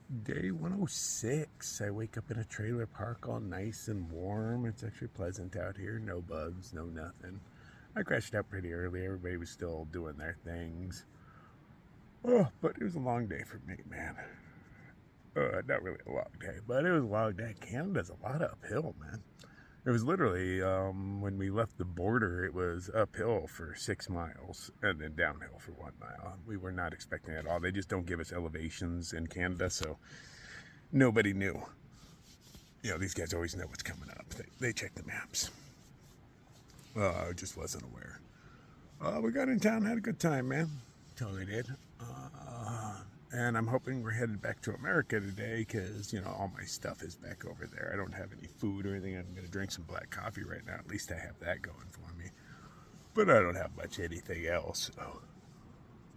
Day 106. I wake up in a trailer park all nice and warm. It's actually pleasant out here. No bugs, no nothing. I crashed out pretty early. Everybody was still doing their things. Oh, but it was a long day for me, man. Not really a long day, but it was a long day. Canada's a lot of uphill, man. It was literally, when we left the border, it was uphill for 6 miles and then downhill for 1 mile. We were not expecting it at all. They just don't give us elevations in Canada, so nobody knew. You know, these guys always know what's coming up. They check the maps. I just wasn't aware. We got in town, had a good time, man. Totally did. And I'm hoping we're headed back to America today because, you know, all my stuff is back over there. I don't have any food or anything. I'm going to drink some black coffee right now. At least I have that going for me. But I don't have much anything else. So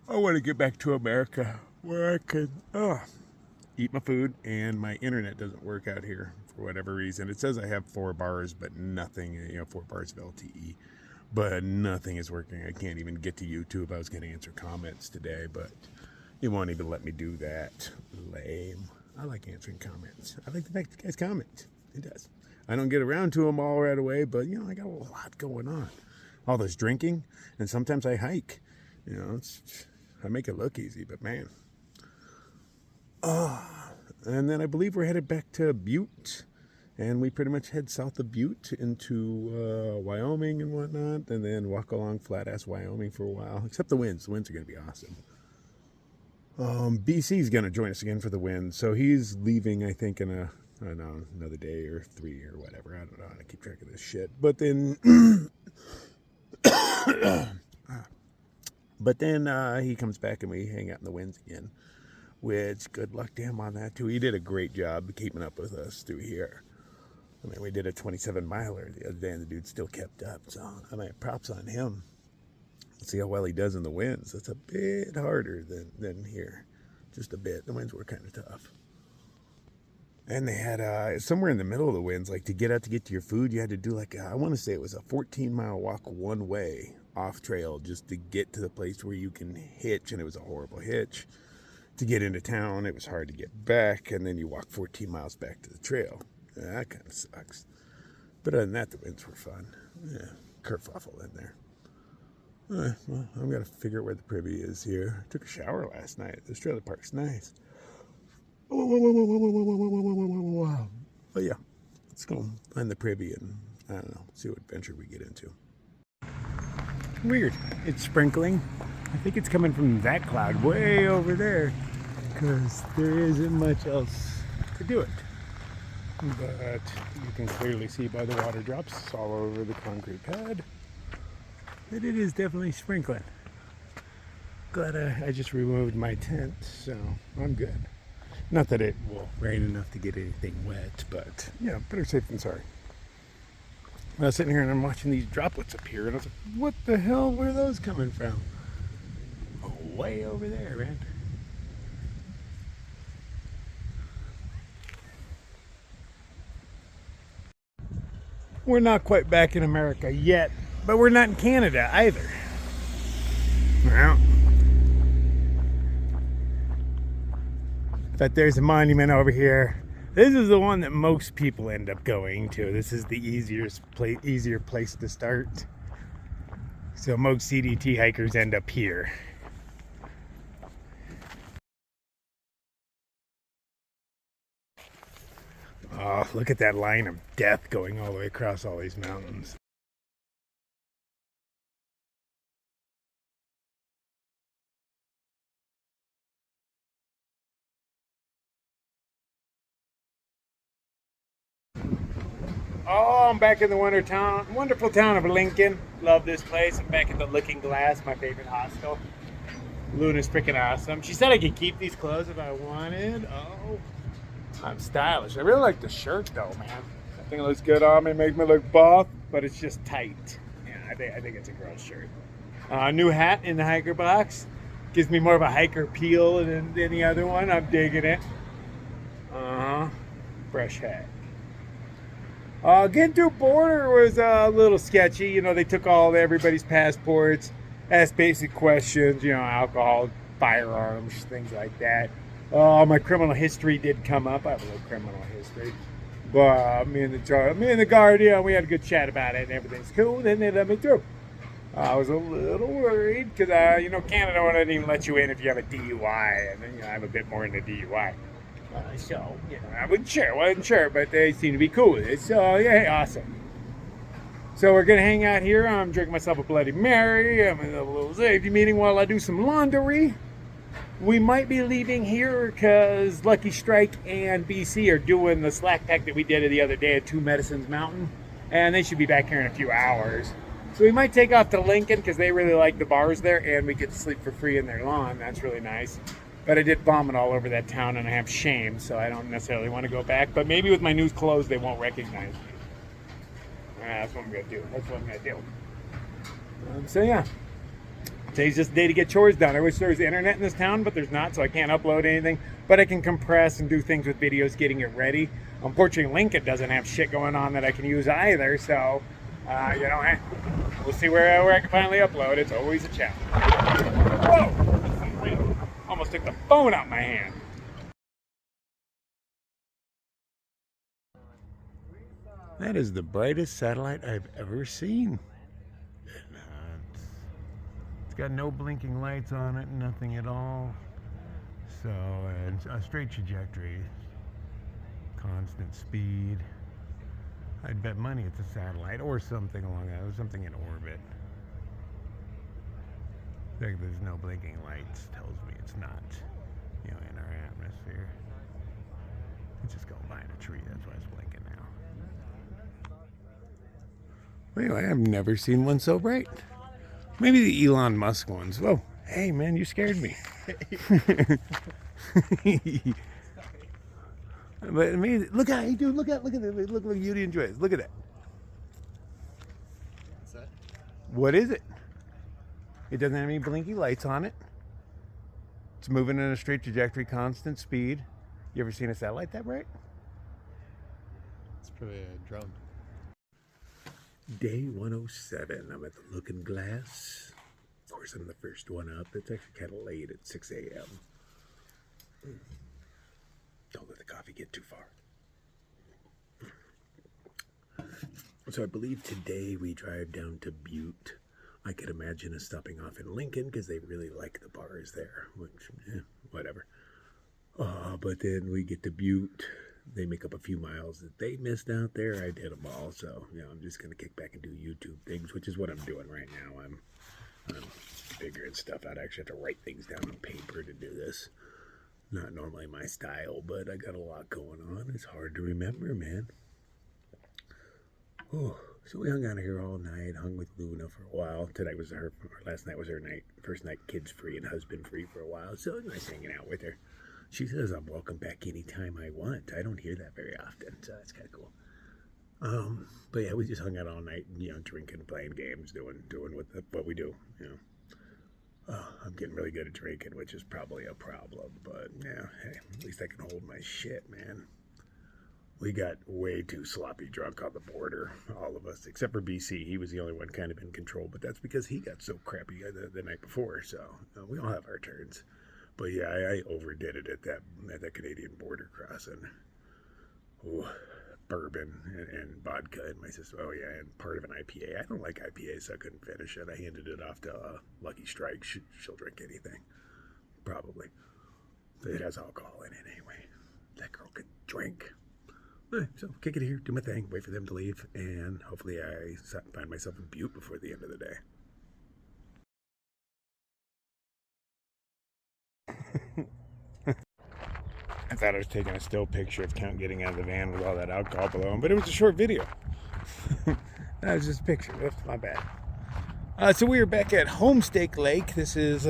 I want to get back to America where I can eat my food, and my internet doesn't work out here for whatever reason. It says I have 4 bars, but nothing, 4 bars of LTE. But nothing is working. I can't even get to YouTube. I was going to answer comments today, but it won't even let me do that. Lame. I like answering comments. I like the fact that guys comment. It does. I don't get around to them all right away, but, I got a lot going on. All this drinking, and sometimes I hike. I make it look easy, but man. And then I believe we're headed back to Butte. And we pretty much head south of Butte into Wyoming and whatnot, and then walk along flat-ass Wyoming for a while. Except the winds. The winds are going to be awesome. BC's going to join us again for the win, so he's leaving, I think, in another day or 3 or whatever. I don't know how to keep track of this shit. But then, he comes back and we hang out in the winds again, which good luck to him on that too. He did a great job keeping up with us through here. I mean, we did a 27-miler the other day, and the dude still kept up. So, I mean, props on him. Let's see how well he does in the winds. That's a bit harder than here. Just a bit. The winds were kind of tough. And they had, somewhere in the middle of the winds, like to get out to get to your food, you had to do I want to say it was a 14-mile walk one way off trail just to get to the place where you can hitch, and it was a horrible hitch. To get into town, it was hard to get back, and then you walk 14 miles back to the trail. Yeah, that kind of sucks. But other than that, the winds were fun. Yeah, kerfuffle in there. Well, I've got to figure out where the privy is here. I took a shower last night. This trailer park's nice. But yeah, let's go find the privy and, I don't know, see what adventure we get into. Weird. It's sprinkling. I think it's coming from that cloud way over there because there isn't much else to do it. But you can clearly see by the water drops all over the concrete pad that it is definitely sprinkling. Glad I just removed my tent, so I'm good. Not that it will rain enough to get anything wet, but yeah, better safe than sorry. I was sitting here and I'm watching these droplets appear, and I was like, what the hell, where are those coming from? Oh, way over there, man. We're not quite back in America yet, but we're not in Canada either. Well, but there's a monument over here. This is the one that most people end up going to. This is the easier place to start. So most CDT hikers end up here. Oh, look at that line of death going all the way across all these mountains. Oh, I'm back in the wonderful town of Lincoln. Love this place. I'm back at the Looking Glass, my favorite hostel. Luna's freaking awesome. She said I could keep these clothes if I wanted. Oh, I'm stylish. I really like the shirt though, man. I think it looks good on me, makes me look buff, but it's just tight. Yeah, I think it's a girl's shirt. New hat in the hiker box. Gives me more of a hiker appeal than any other one. I'm digging it. Fresh hat. Getting through border was a little sketchy. They took all everybody's passports, asked basic questions, alcohol, firearms, things like that. My criminal history did come up. I have a little criminal history. But me and the guard, we had a good chat about it and everything's cool. Then they let me through. I was a little worried because, Canada wouldn't even let you in if you have a DUI. And then, I have a bit more in the DUI. So, I wasn't sure, but they seem to be cool with it. So, yeah, awesome. So we're going to hang out here. I'm drinking myself a Bloody Mary. I'm in a little safety meeting while I do some laundry. We might be leaving here because Lucky Strike and BC are doing the slack pack that we did the other day at Two Medicines Mountain. And they should be back here in a few hours. So we might take off to Lincoln because they really like the bars there and we get to sleep for free in their lawn. That's really nice. But I did vomit all over that town and I have shame, so I don't necessarily want to go back. But maybe with my new clothes, they won't recognize me. That's what I'm going to do. So yeah. Today's just a day to get chores done. I wish there was internet in this town, but there's not, so I can't upload anything. But I can compress and do things with videos getting it ready. Unfortunately, Lincoln doesn't have shit going on that I can use either, so, we'll see where I can finally upload. It's always a challenge. Whoa! Almost took the phone out my hand. That is the brightest satellite I've ever seen. It's got no blinking lights on it, nothing at all. So, and a straight trajectory, constant speed. I'd bet money it's a satellite or something along that, or something in orbit. There's no blinking lights, tells me it's not, in our atmosphere. It's just going behind a tree, that's why it's blinking now. Anyway, I've never seen one so bright. Maybe the Elon Musk ones. Whoa, hey man, you scared me. But amazing. Look at it, dude. Look at it. Look, you'd enjoy it. Look at that. What's that? What is it? It doesn't have any blinky lights on it. It's moving in a straight trajectory, constant speed. You ever seen a satellite that bright? It's probably a drone. Day 107. I'm at the Looking Glass. Of course, I'm the first one up. It's actually kind of late at 6 a.m. Don't let the coffee get too far. So I believe today we drive down to Butte. I could imagine us stopping off in Lincoln because they really like the bars there, which, whatever. But then we get to Butte. They make up a few miles that they missed out there. I did them all, so I'm just gonna kick back and do YouTube things, which is what I'm doing right now. I'm figuring stuff out. I actually have to write things down on paper to do this. Not normally my style, but I got a lot going on. It's hard to remember, man. Oh, so we hung out here all night, hung with Luna for a while. Last night was her night, first night kids free and husband free for a while. So it was nice hanging out with her. She says I'm welcome back anytime I want. I don't hear that very often, so that's kind of cool. But yeah, we just hung out all night, drinking, playing games, doing what we do, I'm getting really good at drinking, which is probably a problem, but yeah, hey, at least I can hold my shit, man. We got way too sloppy drunk on the border, all of us, except for BC. He was the only one kind of in control, but that's because he got so crappy the night before, so we all have our turns. But yeah, I overdid it at that Canadian border crossing. Ooh, bourbon and vodka, and my sister, and part of an IPA. I don't like IPA, so I couldn't finish it. I handed it off to Lucky Strike. She'll drink anything, probably. But it has alcohol in it anyway. That girl could drink. So kick it here, do my thing, wait for them to leave, and hopefully I find myself in Butte before the end of the day. I thought I was taking a still picture of Count getting out of the van with all that alcohol below him, but it was a short video. That was just a picture. That's my bad. So we are back at Homestake Lake. This is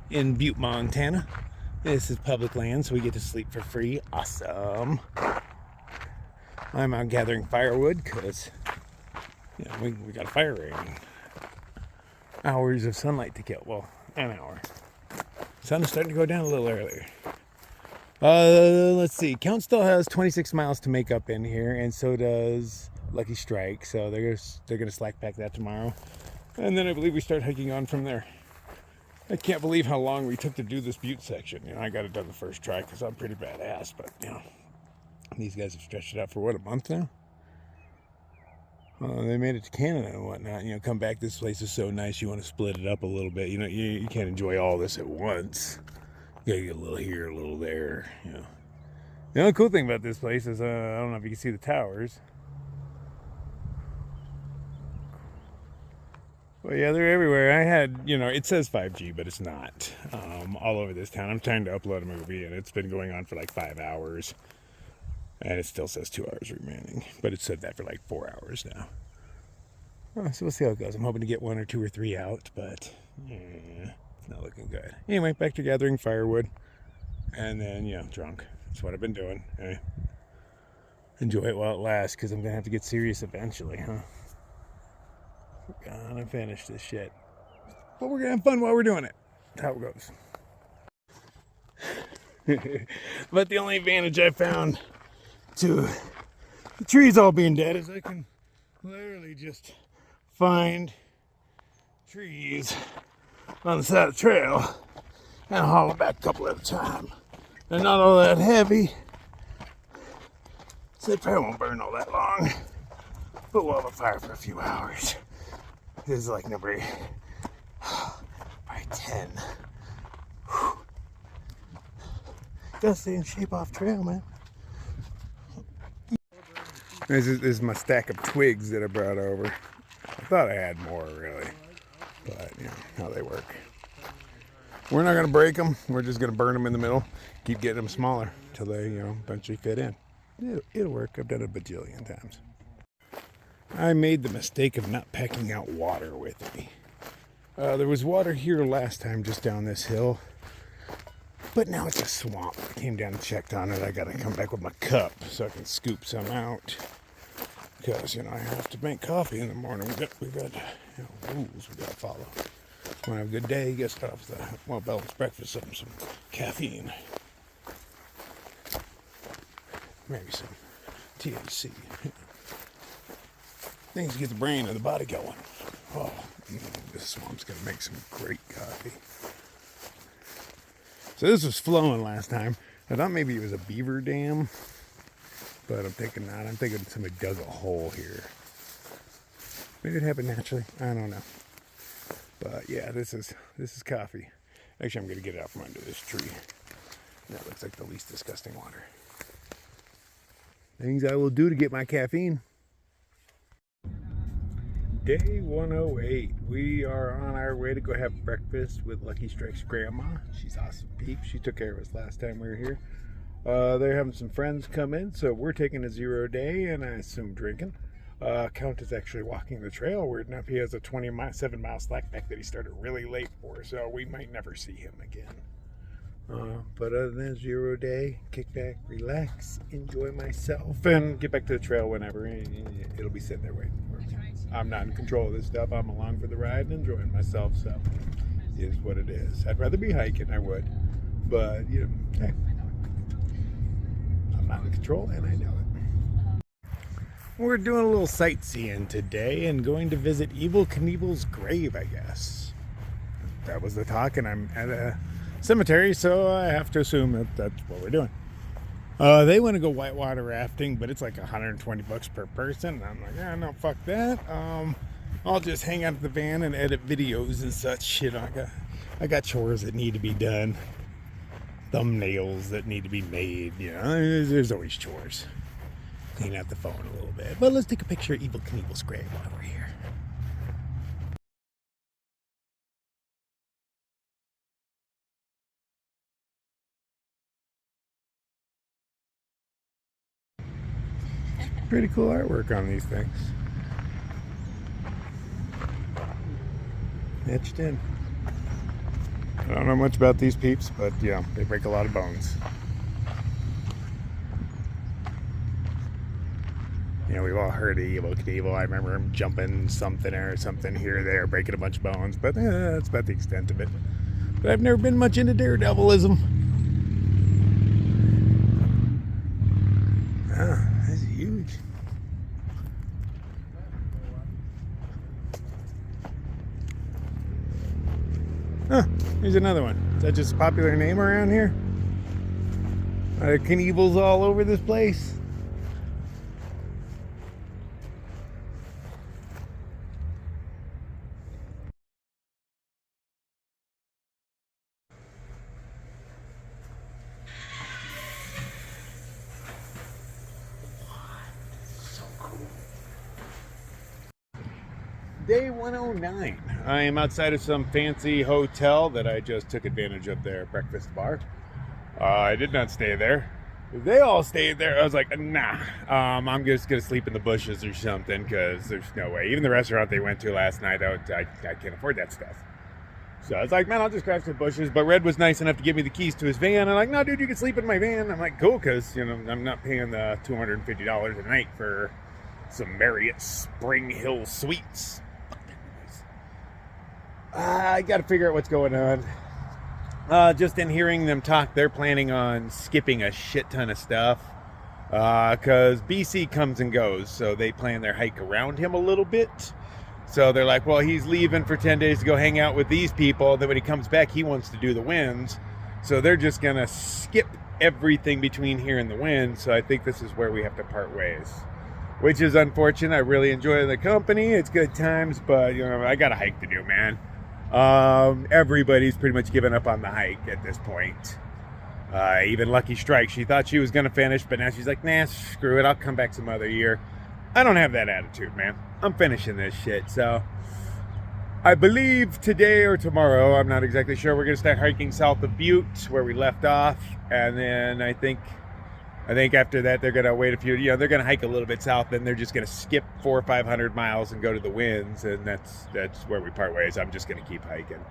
in Butte, Montana. This is public land, so we get to sleep for free. Awesome. I'm out gathering firewood because we got a fire ring. Hours of sunlight to kill. Well, an hour. Sun is starting to go down a little earlier. Let's see. Count still has 26 miles to make up in here, and so does Lucky Strike. So they're gonna slack pack that tomorrow, and then I believe we start hiking on from there. I can't believe how long we took to do this butte section. You know, I got it done the first try because I'm pretty badass, but, you know, these guys have stretched it out for, what, a month now? They made it to Canada and whatnot. You know, come back, this place is so nice, you want to split it up a little bit. You know, you can't enjoy all this at once. You gotta get a little here, a little there, you know. The only cool thing about this place is, I don't know if you can see the towers. Well, yeah, they're everywhere. I had, you know, it says 5G, but it's not. All over this town. I'm trying to upload a movie, and it's been going on for like 5 hours. And it still says 2 hours remaining. But it said that for like 4 hours now. So we'll see how it goes. I'm hoping to get 1 or 2 or 3 out, but yeah, it's not looking good. Anyway, back to gathering firewood. And then, you know, drunk. That's what I've been doing. Enjoy it while it lasts, because I'm going to have to get serious eventually, huh? We're gonna finish this shit. But we're gonna have fun while we're doing it. That's how it goes. But the only advantage I found to the trees all being dead is I can literally just find trees on the side of the trail and haul them back a couple at a time. They're not all that heavy, so they probably won't burn all that long. But we'll have a fire for a few hours. This is like number 10. Whew. Gotta stay in shape off trail, man. This is my stack of twigs that I brought over. I thought I had more, really. But, you know, how they work. We're not gonna break them. We're just gonna burn them in the middle. Keep getting them smaller till they, you know, eventually fit in. It'll work. I've done it a bajillion times. I made the mistake of not packing out water with me. There was water here last time just down this hill, but now it's a swamp. I came down and checked on it. I gotta come back with my cup so I can scoop some out, because, you know, I have to make coffee in the morning. We got you know, rules we gotta follow. Want to have a good day, get start off with a well-balanced breakfast, some caffeine, maybe some THC. Things to get the brain and the body going. Oh, this swamp's gonna make some great coffee. So this was flowing last time. I thought maybe it was a beaver dam, but I'm thinking not. I'm thinking somebody dug a hole here. Maybe it happened naturally. I don't know. But yeah, this is coffee. Actually, I'm gonna get it out from under this tree. That looks like the least disgusting water. Things I will do to get my caffeine. Day 108. We are on our way to go have breakfast with Lucky Strike's grandma. She's awesome peep. She took care of us last time we were here. They're having some friends come in, so we're taking a 0 day, and I assume drinking. Count is actually walking the trail. Weird enough, he has a 27-mile slack pack that he started really late for, so we might never see him again. But other than 0 day, kick back, relax, enjoy myself, and get back to the trail whenever. It'll be sitting there waiting for me. I'm not in control of this stuff. I'm along for the ride and enjoying myself, so it is what it is. I'd rather be hiking, I would, but, you know, hey, I'm not in control, and I know it. We're doing a little sightseeing today and going to visit Evel Knievel's grave, I guess. That was the talk, and I'm at a cemetery, so I have to assume that that's what we're doing. They want to go whitewater rafting, but it's like $120 per person. And I'm like, yeah, no, fuck that. I'll just hang out at the van and edit videos and such shit. I got chores that need to be done, thumbnails that need to be made. You know, there's always chores. Clean out the phone a little bit. But let's take a picture of Evel Knievel's grave while we're here. Pretty cool artwork on these things. Etched in. I don't know much about these peeps, but yeah, they break a lot of bones. You know, we've all heard of Evel Knievel. I remember him jumping something or something here or there, breaking a bunch of bones, but that's about the extent of it. But I've never been much into daredevilism. Ah, that's huge. Huh. Here's another one. Is that just a popular name around here? Are there Knievel's all over this place? Day 109. I am outside of some fancy hotel that I just took advantage of their breakfast bar. I did not stay there. They all stayed there. I was like, nah, I'm just going to sleep in the bushes or something because there's no way. Even the restaurant they went to last night, I can't afford that stuff. So I was like, man, I'll just grab some bushes. But Red was nice enough to give me the keys to his van. I'm like, no, dude, you can sleep in my van. I'm like, cool, because, I'm not paying the $250 a night for some Marriott Spring Hill Suites. I got to figure out what's going on. Just in hearing them talk, they're planning on skipping a shit ton of stuff because BC comes and goes, so they plan their hike around him a little bit. So they're like, well, he's leaving for 10 days to go hang out with these people. Then when he comes back, he wants to do the winds. So they're just going to skip everything between here and the winds. So I think this is where we have to part ways, which is unfortunate. I really enjoy the company. It's good times, but I got a hike to do, man. Everybody's pretty much given up on the hike at this point. Even Lucky Strike, she thought she was going to finish, but now she's like, nah, screw it. I'll come back some other year. I don't have that attitude, man. I'm finishing this shit. So I believe today or tomorrow, I'm not exactly sure, we're going to start hiking south of Butte where we left off. And then I think after that, they're going to wait a few, they're going to hike a little bit south, then they're just going to skip 400 or 500 miles and go to the winds, and that's where we part ways. I'm just going to keep hiking.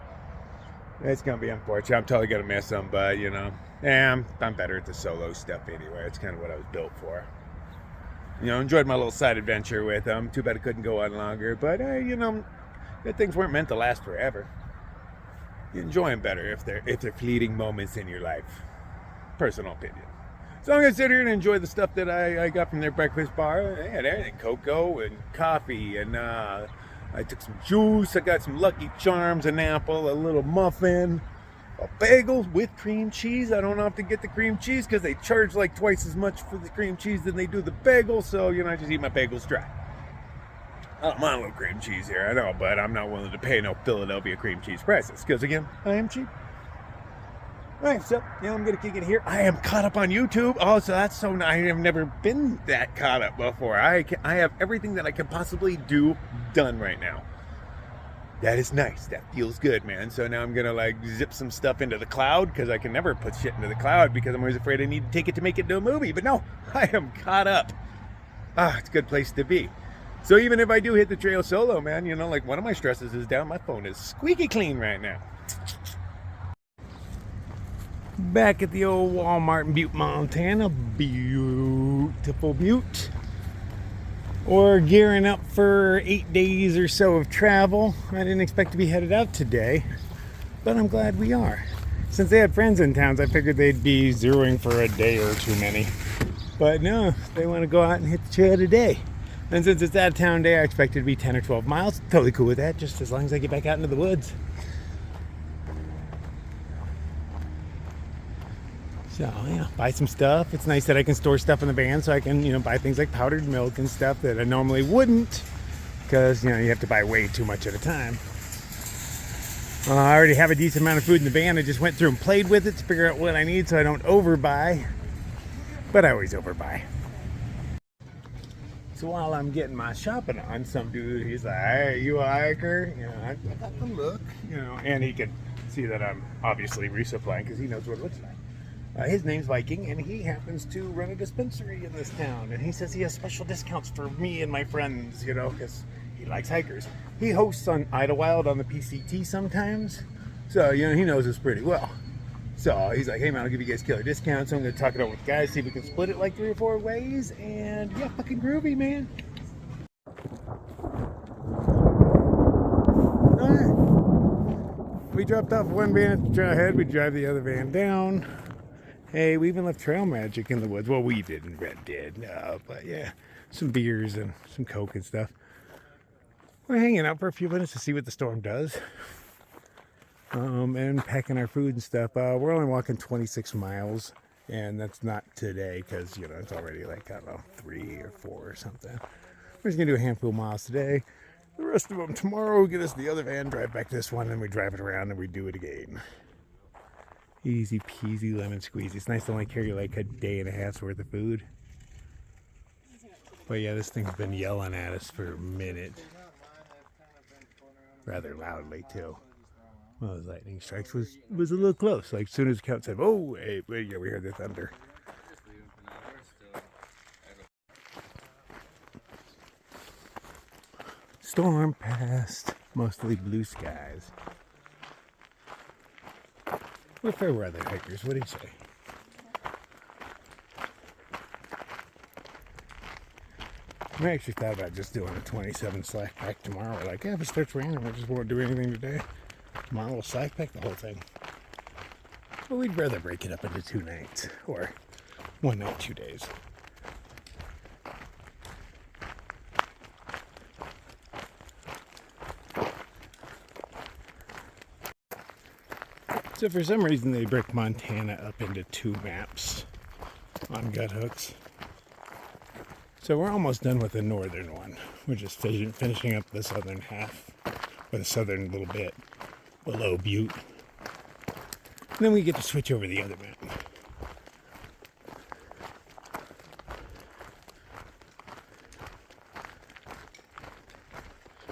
It's going to be unfortunate. I'm totally going to miss them, but, I'm better at the solo stuff anyway. It's kind of what I was built for. Enjoyed my little side adventure with them. Too bad it couldn't go on longer, but, good things weren't meant to last forever. You enjoy them better if they're fleeting moments in your life. Personal opinion. So I'm going to sit here and enjoy the stuff that I got from their breakfast bar. They had everything, cocoa and coffee, and I took some juice. I got some Lucky Charms, an apple, a little muffin, a bagel with cream cheese. I don't have to get the cream cheese because they charge like twice as much for the cream cheese than they do the bagel. So, I just eat my bagels dry. I don't mind a little cream cheese here, I know, but I'm not willing to pay no Philadelphia cream cheese prices because, again, I am cheap. Alright, so, I'm going to kick it here. I am caught up on YouTube. Oh, so that's so nice. I have never been that caught up before. I have everything that I can possibly do done right now. That is nice. That feels good, man. So now I'm going to, zip some stuff into the cloud because I can never put shit into the cloud because I'm always afraid I need to take it to make it into a movie. But no, I am caught up. It's a good place to be. So even if I do hit the trail solo, man, one of my stresses is down. My phone is squeaky clean right now. Back at the old Walmart in Butte, Montana. Beautiful Butte. We're gearing up for 8 days or so of travel. I didn't expect to be headed out today, but I'm glad we are. Since they had friends in towns, I figured they'd be zeroing for a day or too many. But no, they want to go out and hit the trail today. And since it's out of town day, I expect it to be 10 or 12 miles. Totally cool with that, just as long as I get back out into the woods. So, buy some stuff. It's nice that I can store stuff in the van so I can, buy things like powdered milk and stuff that I normally wouldn't because, you have to buy way too much at a time. I already have a decent amount of food in the van. I just went through and played with it to figure out what I need so I don't overbuy. But I always overbuy. So while I'm getting my shopping on, some dude, he's like, hey, you a hiker? I got the look, and he can see that I'm obviously resupplying because he knows what it looks like. His name's Viking, and he happens to run a dispensary in this town. And he says he has special discounts for me and my friends, because he likes hikers. He hosts on Idlewild on the PCT sometimes. So, he knows us pretty well. So he's like, hey man, I'll give you guys killer discounts. So I'm going to talk it over with guys, see if we can split it like 3 or 4 ways. And yeah, fucking groovy, man. Alright. We dropped off one van at the trailhead. We drive the other van down. Hey, we even left trail magic in the woods. Well, we didn't. Red did. But yeah, some beers and some Coke and stuff. We're hanging out for a few minutes to see what the storm does. and packing our food and stuff. We're only walking 26 miles, and that's not today because, you know, it's already like, I don't know, 3 or 4 or something. We're just going to do a handful of miles today. The rest of them tomorrow, we get us the other van, drive back this one, and we drive it around and we do it again. Easy peasy lemon squeezy. It's nice to only carry like a day and a half's worth of food. But yeah, this thing's been yelling at us for a minute. Rather loudly too. One of those lightning strikes was a little close. Like as soon as the count said, "Oh, hey, yeah, we heard the thunder." Storm passed. Mostly blue skies. We're fair weather hikers. What do you say? I actually thought about just doing a 27 slack pack tomorrow. We're like, yeah, if it starts raining, we just won't do anything today. Tomorrow we'll slack pack the whole thing. But we'd rather break it up into 2 nights. Or 1 night, 2 days. So for some reason they break Montana up into 2 maps on gut hooks. So we're almost done with the northern one. We're just finishing up the southern half, or the southern little bit below Butte. And then we get to switch over the other map.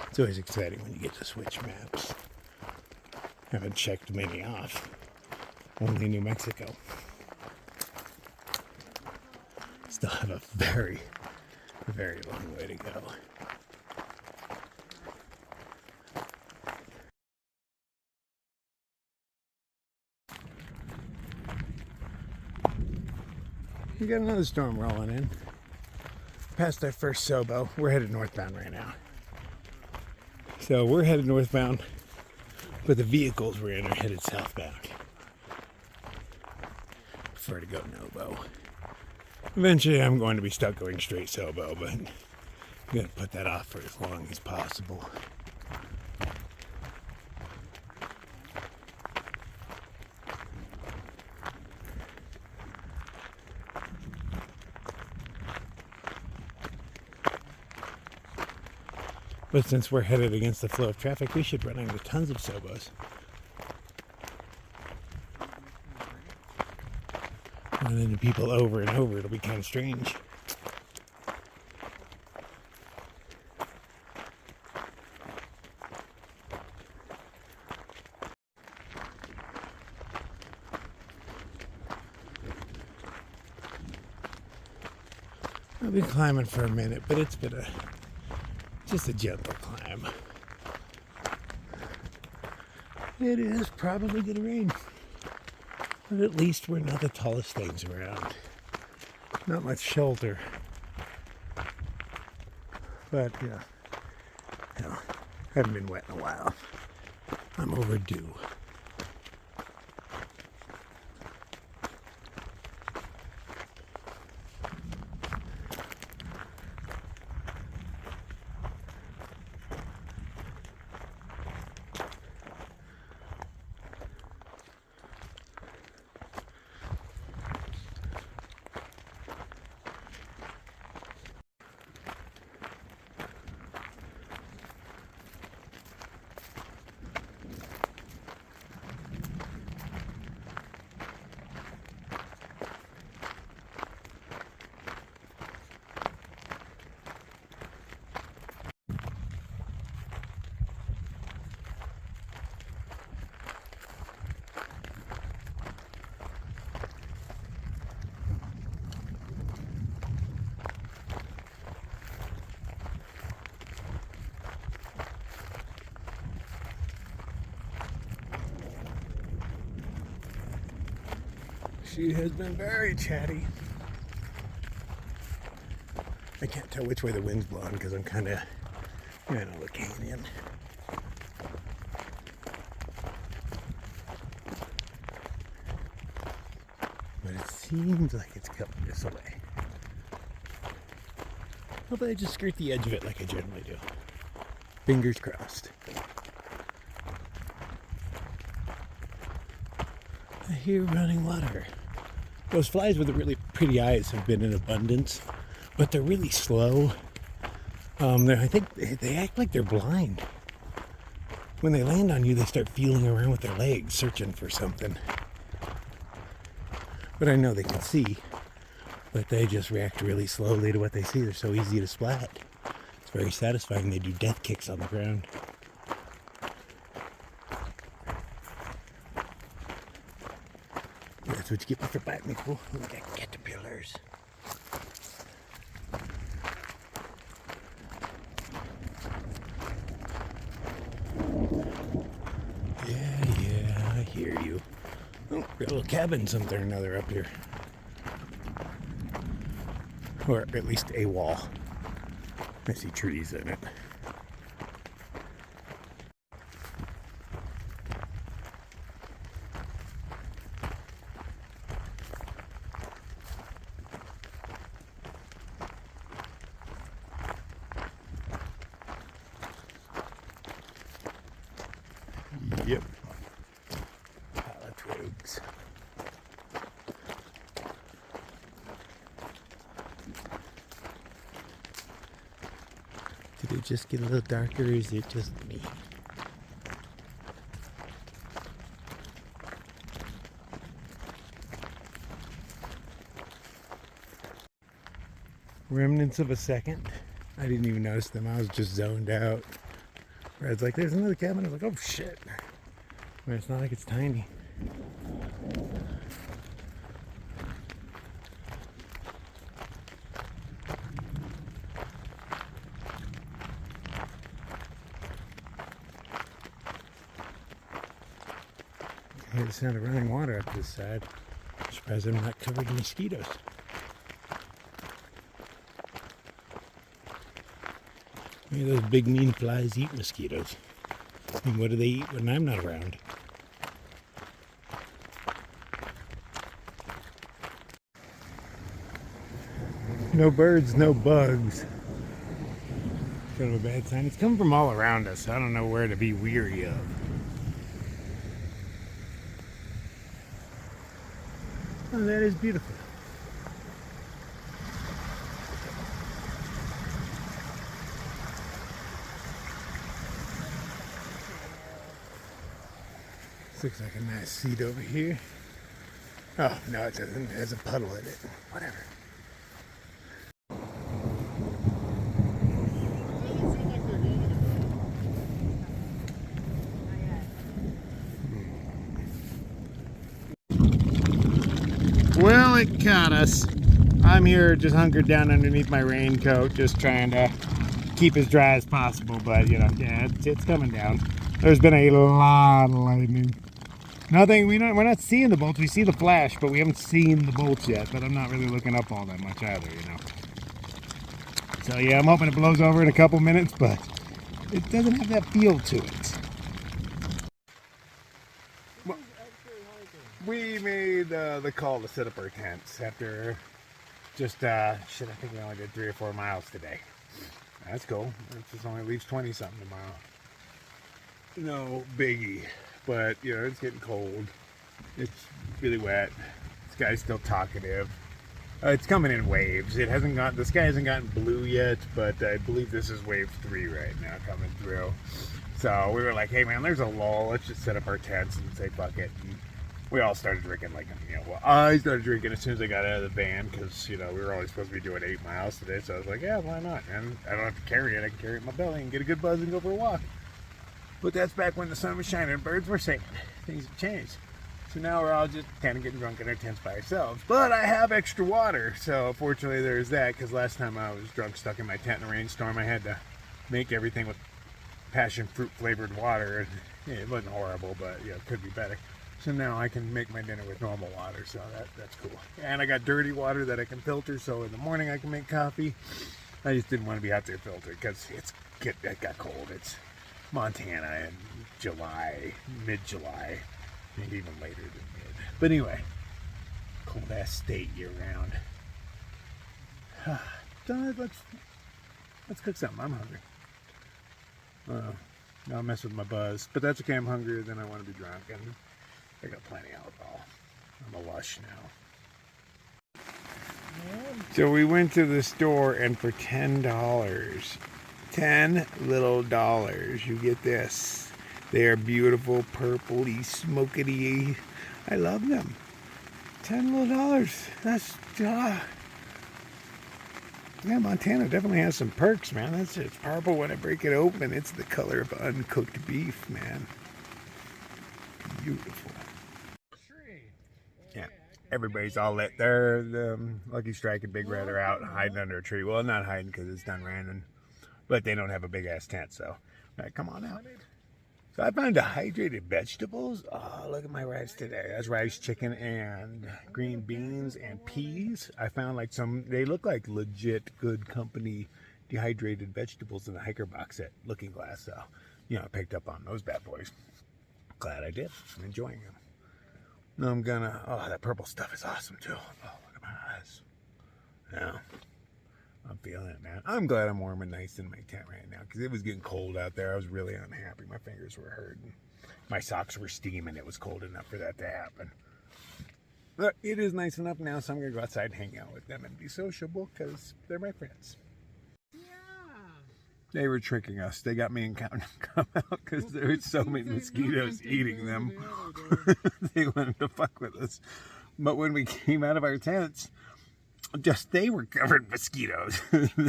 It's always exciting when you get to switch maps. Haven't checked many off. Only New Mexico. Still have a very, very long way to go. We got another storm rolling in. Past our first Sobo. We're headed northbound right now. So we're headed northbound, but the vehicles we're in are headed southbound. Prefer to go Nobo. Eventually I'm going to be stuck going straight Sobo, but I'm going to put that off for as long as possible. But since we're headed against the flow of traffic, we should run into tons of Sobos. Running into people over and over, it'll be kind of strange. I've been climbing for a minute, but it's been just a gentle climb. It is probably going to rain. But at least we're not the tallest things around. Not much shelter. But, yeah. Hell, haven't been wet in a while. I'm overdue. She has been very chatty. I can't tell which way the wind's blowing because I'm kind of in a little canyon. But it seems like it's coming this way. Hopefully I just skirt the edge of it like I generally do. Fingers crossed. I hear running water. Those flies with the really pretty eyes have been in abundance, but they're really slow. I think they act like they're blind. When they land on you, they start feeling around with their legs, searching for something. But I know they can see, but they just react really slowly to what they see. They're so easy to splat. It's very satisfying. They do death kicks on the ground. That's what you get for biting me, fool. Look at caterpillars. Yeah, I hear you. Oh, got a little cabin something or another up here. Or at least a wall. I see trees in it. Yep. Pallet twigs. Did it just get a little darker, or is it just me? Remnants of a second. I didn't even notice them. I was just zoned out. Where I was like, there's another cabin. I was like, oh shit. But it's not like it's tiny. I hear the sound of running water up this side. I'm surprised I'm not covered in mosquitoes. Maybe those big mean flies eat mosquitoes. And what do they eat when I'm not around? No birds, no bugs. Kind of a bad sign. It's coming from all around us. So I don't know where to be weary of. Oh, that is beautiful. This looks like a nice seat over here. Oh, no, it doesn't. It has a puddle in it. Whatever. Well, it caught us. I'm here just hunkered down underneath my raincoat, just trying to keep as dry as possible, but you know, yeah, it's coming down. There's been a lot of lightning. Nothing, we're not seeing the bolts. We see the flash, but we haven't seen the bolts yet, but I'm not really looking up all that much either, you know. So yeah, I'm hoping it blows over in a couple minutes, but it doesn't have that feel to it. We made the call to set up our tents after just, shit, I think we only did 3 or 4 miles today. That's cool. It just only leaves 20 something tomorrow. No biggie, but you know, it's getting cold. It's really wet. This guy's still talkative. It's coming in waves. It hasn't got, the sky hasn't gotten blue yet, but I believe this is wave 3 right now coming through. So we were like, hey man, there's a lull. Let's just set up our tents and say fuck it. And we all started drinking, like, you know, well, I started drinking as soon as I got out of the van because, you know, we were only supposed to be doing 8 miles today. So I was like, yeah, why not? And I don't have to carry it. I can carry it in my belly and get a good buzz and go for a walk. But that's back when the sun was shining and birds were singing. Things have changed. So now we're all just kind of getting drunk in our tents by ourselves. But I have extra water. So fortunately there's that, because last time I was drunk, stuck in my tent in a rainstorm, I had to make everything with passion fruit flavored water. And yeah, it wasn't horrible, but yeah, it could be better. So now I can make my dinner with normal water, so that's cool. And I got dirty water that I can filter, so in the morning I can make coffee. I just didn't want to be out there filtered because it got cold. It's Montana in July, mid-July, maybe even later than mid. But anyway, cold ass state year round. Let's cook something. I'm hungry. I'll mess with my buzz, but that's okay. I'm hungrier than I want to be drunk, and I got plenty of alcohol. I'm a lush now. So we went to the store, and for $10, 10 little dollars, you get this. They are beautiful, purpley, smoky. I love them. $10 little. That's yeah, Montana definitely has some perks, man. It's purple when I break it open. It's the color of uncooked beef, man. Beautiful. Yeah, everybody's all lit. There, the Lucky Strike and Big Red are out hiding under a tree. Well, not hiding because it's done raining, but they don't have a big ass tent, so all right, come on out. So I found dehydrated vegetables. Oh, look at my rice today. That's rice, chicken, and green beans and peas. I found like they look like legit good company dehydrated vegetables in the hiker box at Looking Glass. So, I picked up on those bad boys. Glad I did. I'm enjoying them. Now I'm gonna, that purple stuff is awesome too. Oh, look at my eyes. Yeah. I'm feeling it, man. I'm glad I'm warm and nice in my tent right now because it was getting cold out there. I was really unhappy. My fingers were hurting. My socks were steaming. It was cold enough for that to happen. But it is nice enough now, so I'm going to go outside and hang out with them and be sociable because they're my friends. Yeah. They were tricking us. They got me in counting come out because there were so many mosquitoes eating them. They wanted to fuck with us. But when we came out of our tents, they were covered in mosquitoes.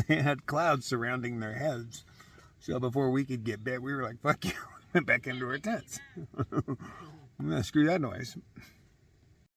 They had clouds surrounding their heads. So before we could get bit, we were like, fuck you. Went back into our tents. Screw that noise.